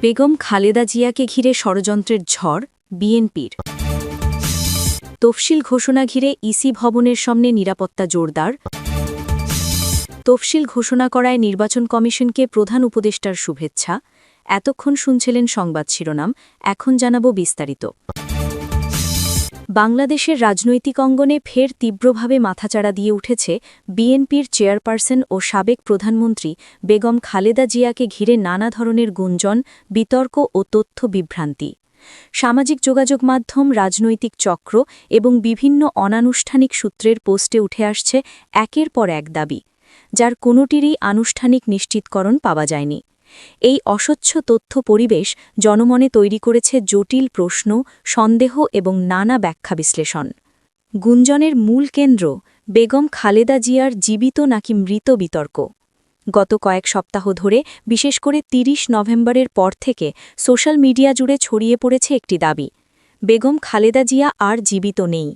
বেগম খালেদা জিয়াকে ঘিরে ষড়যন্ত্রের ঝড় বিএনপির। তফসিল ঘোষণা ঘিরে ইসি ভবনের সামনে নিরাপত্তা জোরদার। তফসিল ঘোষণা করায় নির্বাচন কমিশনকে প্রধান উপদেষ্টার শুভেচ্ছা। এতক্ষণ শুনছিলেন সংবাদ শিরোনাম, এখন জানাব বিস্তারিত। বাংলাদেশের রাজনৈতিক অঙ্গনে ফের তীব্রভাবে মাথাচাড়া দিয়ে উঠেছে বিএনপির চেয়ারপারসন ও সাবেক প্রধানমন্ত্রী বেগম খালেদা জিয়াকে ঘিরে নানা ধরনের গুঞ্জন, বিতর্ক ও তথ্য বিভ্রান্তি। সামাজিক যোগাযোগ মাধ্যম, রাজনৈতিক চক্র এবং বিভিন্ন অনানুষ্ঠানিক সূত্রের পোস্টে উঠে আসছে একের পর এক দাবি, যার কোনোটিরই আনুষ্ঠানিক নিশ্চিতকরণ পাওয়া যায়নি। এই অস্বচ্ছ তথ্য পরিবেশ জনমনে তৈরি করেছে জটিল প্রশ্ন, সন্দেহ এবং নানা ব্যাখ্যা বিশ্লেষণ। গুঞ্জনের মূল কেন্দ্র বেগম খালেদা জিয়ার জীবিত নাকি মৃত বিতর্ক। গত কয়েক সপ্তাহ ধরে, বিশেষ করে ৩০ নভেম্বরের পর থেকে সোশ্যাল মিডিয়া জুড়ে ছড়িয়ে পড়েছে একটি দাবি, বেগম খালেদা জিয়া আর জীবিত নেই।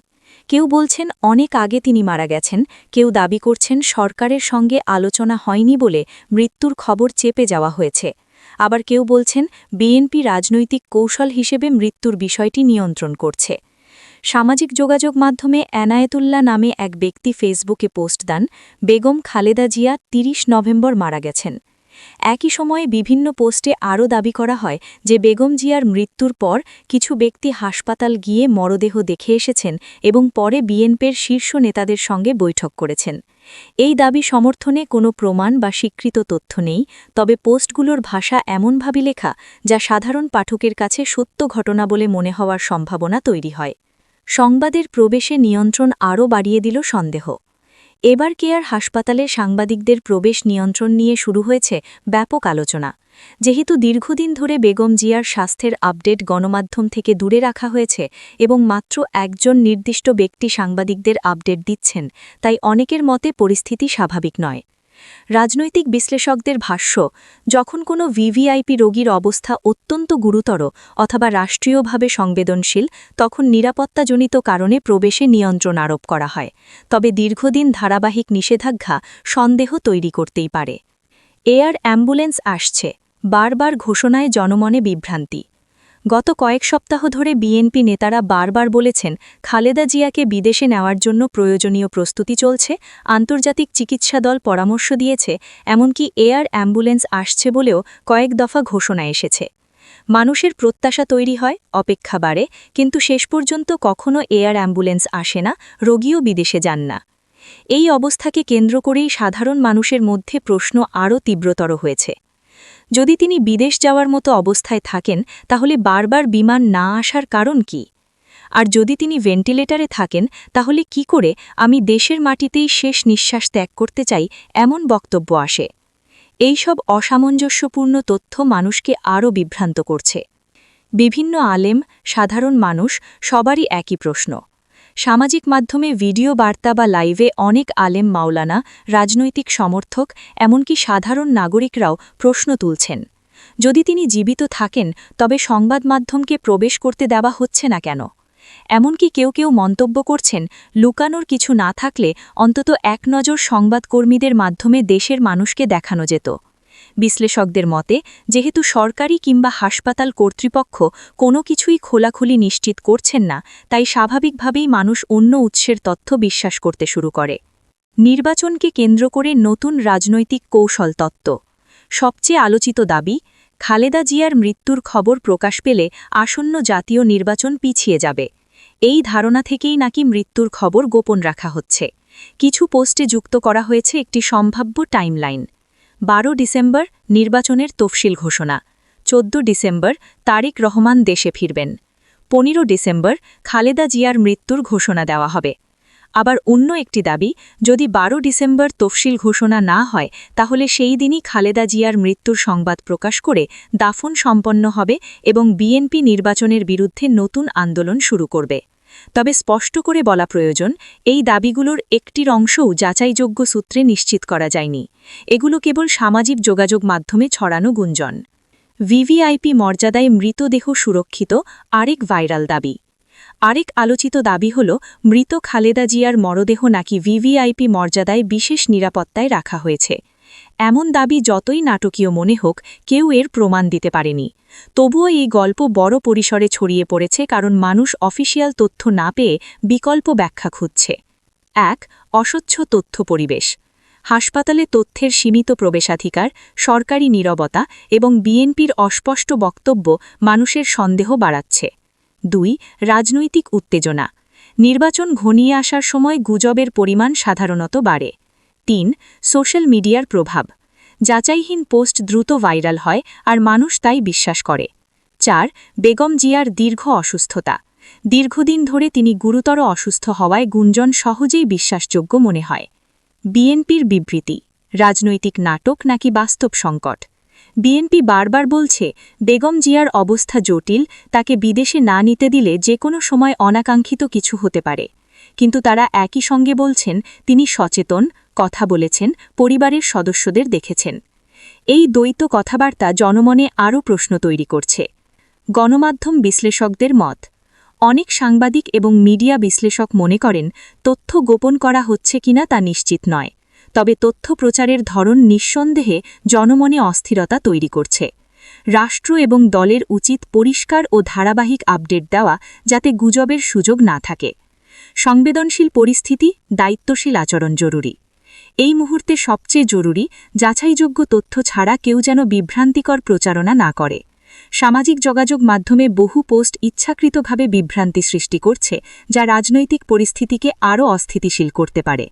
কেউ বলছেন অনেক আগে তিনি মারা গেছেন, কেউ দাবি করছেন সরকারের সঙ্গে আলোচনা হয়নি বলে মৃত্যুর খবর চেপে যাওয়া হয়েছে, আবার কেউ বলছেন বিএনপি রাজনৈতিক কৌশল হিসেবে মৃত্যুর বিষয়টি নিয়ন্ত্রণ করছে। সামাজিক যোগাযোগ মাধ্যমে এনায়েতুল্লাহ নামে এক ব্যক্তি ফেসবুকে পোস্ট দেন, বেগম খালেদা জিয়া ৩০ নভেম্বর মারা গেছেন। একই সময়ে বিভিন্ন পোস্টে আরও দাবি করা হয় যে বেগম জিয়ার মৃত্যুর পর কিছু ব্যক্তি হাসপাতাল গিয়ে মরদেহ দেখে এসেছেন এবং পরে বিএনপির শীর্ষ নেতাদের সঙ্গে বৈঠক করেছেন। এই দাবি সমর্থনে কোনো প্রমাণ বা স্বীকৃত তথ্য নেই, তবে পোস্টগুলোর ভাষা এমনভাবে লেখা যা সাধারণ পাঠকের কাছে সত্য ঘটনা বলে মনে হওয়ার সম্ভাবনা তৈরি হয়। সংবাদের প্রবেশে নিয়ন্ত্রণ আরও বাড়িয়ে দিল সন্দেহ। এবার কেয়ার হাসপাতালে সাংবাদিকদের প্রবেশ নিয়ন্ত্রণ নিয়ে শুরু হয়েছে ব্যাপক আলোচনা। যেহেতু দীর্ঘদিন ধরে বেগম জিয়ার স্বাস্থ্যের আপডেট গণমাধ্যম থেকে দূরে রাখা হয়েছে এবং মাত্র একজন নির্দিষ্ট ব্যক্তি সাংবাদিকদের আপডেট দিচ্ছেন, তাই অনেকের মতে পরিস্থিতি স্বাভাবিক নয়। রাজনৈতিক বিশ্লেষকদের ভাষ্য, যখন কোনো ভিভিআইপি রোগীর অবস্থা অত্যন্ত গুরুতর অথবা রাষ্ট্রীয়ভাবে সংবেদনশীল, তখন নিরাপত্তাজনিত কারণে প্রবেশে নিয়ন্ত্রণ আরোপ করা হয়। তবে দীর্ঘদিন ধারাবাহিক নিষেধাজ্ঞা সন্দেহ তৈরি করতেই পারে। এয়ার অ্যাম্বুলেন্স আসছে, বারবার ঘোষণায় জনমনে বিভ্রান্তি। গত কয়েক সপ্তাহ ধরে বিএনপি নেতারা বারবার বলেছেন খালেদা জিয়াকে বিদেশে নেওয়ার জন্য প্রয়োজনীয় প্রস্তুতি চলছে, আন্তর্জাতিক চিকিৎসা দল পরামর্শ দিয়েছে, এমনকি এয়ার অ্যাম্বুলেন্স আসছে বলেও কয়েক দফা ঘোষণা এসেছে। মানুষের প্রত্যাশা তৈরি হয়, অপেক্ষা বাড়ে, কিন্তু শেষ পর্যন্ত কখনো এয়ার অ্যাম্বুলেন্স আসে না, রোগীও বিদেশে যান না। এই অবস্থাকে কেন্দ্র করেই সাধারণ মানুষের মধ্যে প্রশ্ন আরও তীব্রতর হয়েছে। যদি তিনি বিদেশ যাওয়ার মতো অবস্থায় থাকেন, তাহলে বারবার বিমান না আসার কারণ কি? আর যদি তিনি ভেন্টিলেটরে থাকেন, তাহলে কি করে আমি দেশের মাটিতেই শেষ নিঃশ্বাস ত্যাগ করতে চাই এমন বক্তব্য আসে? এইসব অসামঞ্জস্যপূর্ণ তথ্য মানুষকে আরও বিভ্রান্ত করছে। বিভিন্ন আলেম, সাধারণ মানুষ, সবারই একই প্রশ্ন। সামাজিক মাধ্যমে ভিডিও বার্তা বা লাইভে অনেক আলেম, মাওলানা, রাজনৈতিক সমর্থক, এমনকি সাধারণ নাগরিকরাও প্রশ্ন তুলছেন, যদি তিনি জীবিত থাকেন তবে সংবাদ মাধ্যমকে প্রবেশ করতে দেওয়া হচ্ছে না কেন? এমনকি কেউ কেউ মন্তব্য করছেন, লুকানোর কিছু না থাকলে অন্তত এক নজর সংবাদকর্মীদের মাধ্যমে দেশের মানুষকে দেখানো যেত। বিশ্লেষকদের মতে, যেহেতু সরকারি কিংবা হাসপাতাল কর্তৃপক্ষ কোনো কিছুই খোলাখুলি নিশ্চিত করছেন না, তাই স্বাভাবিকভাবেই মানুষ অন্য উৎসের তথ্য বিশ্বাস করতে শুরু করে। নির্বাচনকে কেন্দ্র করে নতুন রাজনৈতিক কৌশল তত্ত্ব। সবচেয়ে আলোচিত দাবি, খালেদা জিয়ার মৃত্যুর খবর প্রকাশ পেলে আসন্ন জাতীয় নির্বাচন পিছিয়ে যাবে। এই ধারণা থেকেই নাকি মৃত্যুর খবর গোপন রাখা হচ্ছে। কিছু পোস্টে যুক্ত করা হয়েছে একটি সম্ভাব্য টাইমলাইন। 12 ডিসেম্বর নির্বাচনের তফসিল ঘোষণা, 14 ডিসেম্বর তারেক রহমান দেশে ফিরবেন, 15 ডিসেম্বর খালেদা জিয়ার মৃত্যুর ঘোষণা দেওয়া হবে। আবার অন্য একটি দাবি, যদি 12 ডিসেম্বর তফসিল ঘোষণা না হয়, তাহলে সেই দিনই খালেদা জিয়ার মৃত্যুর সংবাদ প্রকাশ করে দাফন সম্পন্ন হবে এবং বিএনপি নির্বাচনের বিরুদ্ধে নতুন আন্দোলন শুরু করবে। তবে স্পষ্ট করে বলা প্রয়োজন, এই দাবিগুলোর একটির অংশও যাচাইযোগ্য সূত্রে নিশ্চিত করা যায়নি। এগুলো কেবল সামাজিক যোগাযোগ মাধ্যমে ছড়ানো গুঞ্জন। ভিভিআইপি মর্যাদায় মৃতদেহ সুরক্ষিত, আরেক ভাইরাল দাবি। আরেক আলোচিত দাবি হল, মৃত খালেদা জিয়ার মরদেহ নাকি ভিভিআইপি মর্যাদায় বিশেষ নিরাপত্তায় রাখা হয়েছে। এমন দাবি যতই নাটকীয় মনে হোক কেউ এর প্রমাণ দিতে পারেনি। তবুও এই গল্প বড় পরিসরে ছড়িয়ে পড়েছে কারণ মানুষ অফিসিয়াল তথ্য না পেয়ে বিকল্প ব্যাখ্যা খুঁজছে। ১. অস্বচ্ছ তথ্য পরিবেশ। হাসপাতালে তথ্যের সীমিত প্রবেশাধিকার, সরকারি নীরবতা এবং বিএনপির অস্পষ্ট বক্তব্য মানুষের সন্দেহ বাড়াচ্ছে। ২. রাজনৈতিক উত্তেজনা। নির্বাচন ঘনিয়ে আসার সময় গুজবের পরিমাণ সাধারণত বাড়ে। ৩. সোশ্যাল মিডিয়ার প্রভাব। যাচাইহীন পোস্ট দ্রুত ভাইরাল হয় আর মানুষ তাই বিশ্বাস করে। ৪. বেগম জিয়ার দীর্ঘ অসুস্থতা। দীর্ঘদিন ধরে তিনি গুরুতর অসুস্থ হওয়ায় গুঞ্জন সহজেই বিশ্বাসযোগ্য মনে হয়। বিএনপির বিবৃতি, রাজনৈতিক নাটক নাকি বাস্তব সংকট। বিএনপি বারবার বলছে বেগম জিয়ার অবস্থা জটিল, তাকে বিদেশে না নিতে দিলে যে কোনো সময় অনাকাঙ্ক্ষিত কিছু হতে পারে। কিন্তু তারা একই সঙ্গে বলছেন তিনি সচেতন, কথা বলেছেন, পরিবারের সদস্যদের দেখেছেন। এই দ্বৈত কথাবার্তা জনমনে আরও প্রশ্ন তৈরি করছে। গণমাধ্যম বিশ্লেষকদের মত। অনেক সাংবাদিক এবং মিডিয়া বিশ্লেষক মনে করেন তথ্য গোপন করা হচ্ছে কিনা তা নিশ্চিত নয়, তবে তথ্য প্রচারের ধরন নিঃসন্দেহে জনমনে অস্থিরতা তৈরি করছে। রাষ্ট্র এবং দলের উচিত পরিষ্কার ও ধারাবাহিক আপডেট দেওয়া যাতে গুজবের সুযোগ না থাকে। সংবেদনশীল পরিস্থিতি, দায়িত্বশীল আচরণ জরুরি। এই মুহূর্তে সবচেয়ে জরুরি যাচাইযোগ্য তথ্য ছাড়া কেউ যেন বিভ্রান্তিকর প্রচারণা না করে। সামাজিক যোগাযোগ মাধ্যমে বহু পোস্ট ইচ্ছাকৃতভাবে বিভ্রান্তি সৃষ্টি করছে, যা রাজনৈতিক পরিস্থিতিকে আরও অস্থিতিশীল করতে পারে।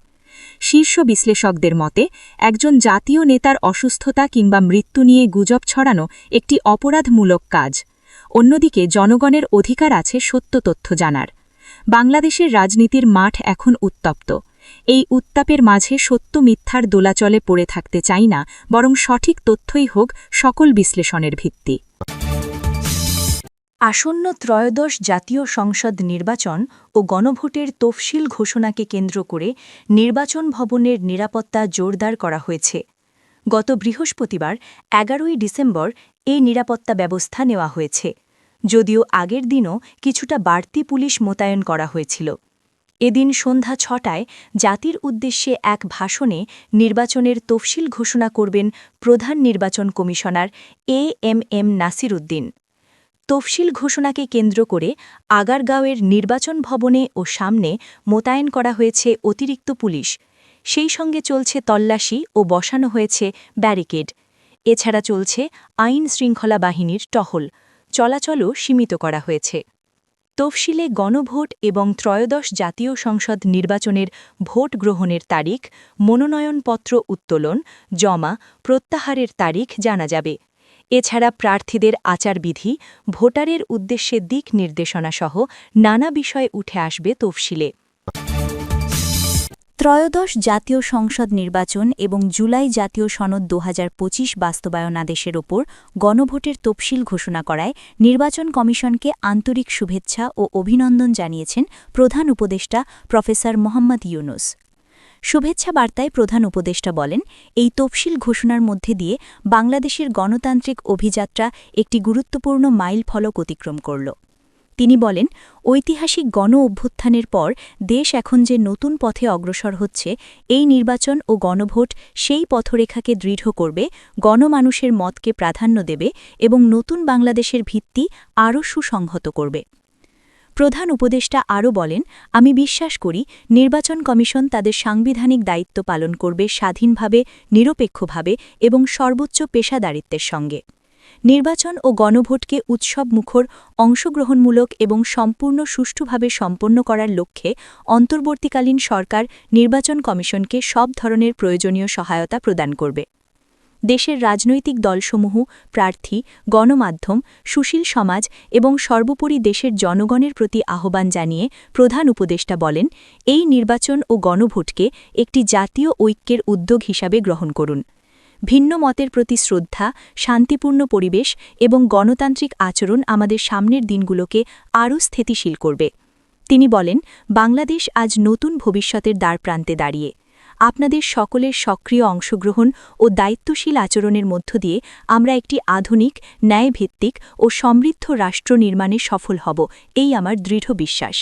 শীর্ষ বিশ্লেষকদের মতে একজন জাতীয় নেতার অসুস্থতা কিংবা মৃত্যু নিয়ে গুজব ছড়ানো একটি অপরাধমূলক কাজ। অন্যদিকে জনগণের অধিকার আছে সত্য তথ্য জানার। বাংলাদেশের রাজনীতির মাঠ এখন উত্তপ্ত। এই উত্তাপের মাঝে সত্য মিথ্যার দোলাচলে পড়ে থাকতে চাই না, বরং সঠিক তথ্যই হোক সকল বিশ্লেষণের ভিত্তি। আসন্ন ত্রয়োদশ জাতীয় সংসদ নির্বাচন ও গণভোটের তফসিল ঘোষণাকে কেন্দ্র করে নির্বাচন ভবনের নিরাপত্তা জোরদার করা হয়েছে। গত বৃহস্পতিবার ১১ই ডিসেম্বর এই নিরাপত্তা ব্যবস্থা নেওয়া হয়েছে, যদিও আগের দিনও কিছুটা বাড়তি পুলিশ মোতায়েন করা হয়েছিল। এদিন সন্ধ্যা ৬টায় জাতির উদ্দেশ্যে এক ভাষণে নির্বাচনের তফসিল ঘোষণা করবেন প্রধান নির্বাচন কমিশনার এএমএম নাসির উদ্দিন। তফসিল ঘোষণাকে কেন্দ্র করে আগারগাঁওয়ের নির্বাচন ভবনে ও সামনে মোতায়েন করা হয়েছে অতিরিক্ত পুলিশ। সেই সঙ্গে চলছে তল্লাশি ও বসানো হয়েছে ব্যারিকেড। এছাড়া চলছে আইন শৃঙ্খলা বাহিনীর টহল, চলাচলও সীমিত করা হয়েছে। তফসিলে গণভোট এবং ত্রয়োদশ জাতীয় সংসদ নির্বাচনের ভোট গ্রহণের তারিখ, মনোনয়নপত্র উত্তোলন, জমা, প্রত্যাহারের তারিখ জানা যাবে। এছাড়া প্রার্থীদের আচারবিধি, ভোটারের উদ্দেশ্যে দিক নির্দেশনাসহ নানা বিষয় উঠে আসবে তফসিলে। ত্রয়োদশ জাতীয় সংসদ নির্বাচন এবং জুলাই জাতীয় সনদ ২০২৫ বাস্তবায়নাদেশের ওপর গণভোটের তফসিল ঘোষণা করায় নির্বাচন কমিশনকে আন্তরিক শুভেচ্ছা ও অভিনন্দন জানিয়েছেন প্রধান উপদেষ্টা প্রফেসর মোহাম্মদ ইউনুস। শুভেচ্ছা বার্তায় প্রধান উপদেষ্টা বলেন, এই তফসিল ঘোষণার মধ্যে দিয়ে বাংলাদেশের গণতান্ত্রিক অভিযাত্রা একটি গুরুত্বপূর্ণ মাইলফলক অতিক্রম করল। তিনি বলেন, ঐতিহাসিক গণ অভ্যুত্থানের পর দেশ এখন যে নতুন পথে অগ্রসর হচ্ছে, এই নির্বাচন ও গণভোট সেই পথরেখাকে দৃঢ় করবে, গণমানুষের মতকে প্রাধান্য দেবে এবং নতুন বাংলাদেশের ভিত্তি আরও সুসংহত করবে। প্রধান উপদেষ্টা আরও বলেন, আমি বিশ্বাস করি নির্বাচন কমিশন তাদের সাংবিধানিক দায়িত্ব পালন করবে স্বাধীনভাবে, নিরপেক্ষভাবে এবং সর্বোচ্চ পেশাদারিত্বের সঙ্গে। নির্বাচন ও গণভোটকে উৎসবমুখর, অংশগ্রহণমূলক এবং সম্পূর্ণ সুষ্ঠুভাবে সম্পন্ন করার লক্ষ্যে অন্তর্বর্তীকালীন সরকার নির্বাচন কমিশনকে সব ধরনের প্রয়োজনীয় সহায়তা প্রদান করবে। দেশের রাজনৈতিক দলসমূহ, প্রার্থী, গণমাধ্যম, সুশীল সমাজ এবং সর্বোপরি দেশের জনগণের প্রতি আহ্বান জানিয়ে প্রধান উপদেষ্টা বলেন, এই নির্বাচন ও গণভোটকে একটি জাতীয় ঐক্যের উদ্যোগ হিসাবে গ্রহণ করুন। ভিন্ন মতের প্রতি শ্রদ্ধা, শান্তিপূর্ণ পরিবেশ এবং গণতান্ত্রিক আচরণ আমাদের সামনের দিনগুলোকে আরও স্থিতিশীল করবে। তিনি বলেন, বাংলাদেশ আজ নতুন ভবিষ্যতের দ্বারপ্রান্তে দাঁড়িয়ে। আপনাদের সকলের সক্রিয় অংশগ্রহণ ও দায়িত্বশীল আচরণের মধ্য দিয়ে আমরা একটি আধুনিক, ন্যায়ভিত্তিক ও সমৃদ্ধ রাষ্ট্র নির্মাণে সফল হব, এই আমার দৃঢ় বিশ্বাস।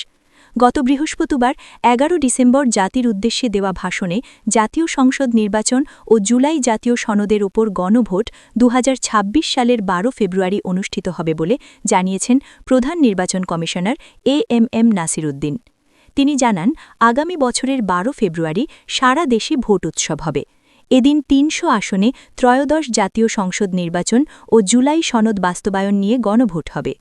গত বৃহস্পতিবার ১১ ডিসেম্বর জাতির উদ্দেশ্যে দেওয়া ভাষণে জাতীয় সংসদ নির্বাচন ও জুলাই জাতীয় সনদের ওপর গণভোট ২০২৬ সালের ১২ ফেব্রুয়ারি অনুষ্ঠিত হবে বলে জানিয়েছেন প্রধান নির্বাচন কমিশনার এএমএম নাসির উদ্দিন। তিনি জানান, আগামী বছরের ১২ ফেব্রুয়ারি সারা দেশে ভোট উৎসব হবে। এদিন ৩০০ আসনে ত্রয়োদশ জাতীয় সংসদ নির্বাচন ও জুলাই সনদ বাস্তবায়ন নিয়ে গণভোট হবে।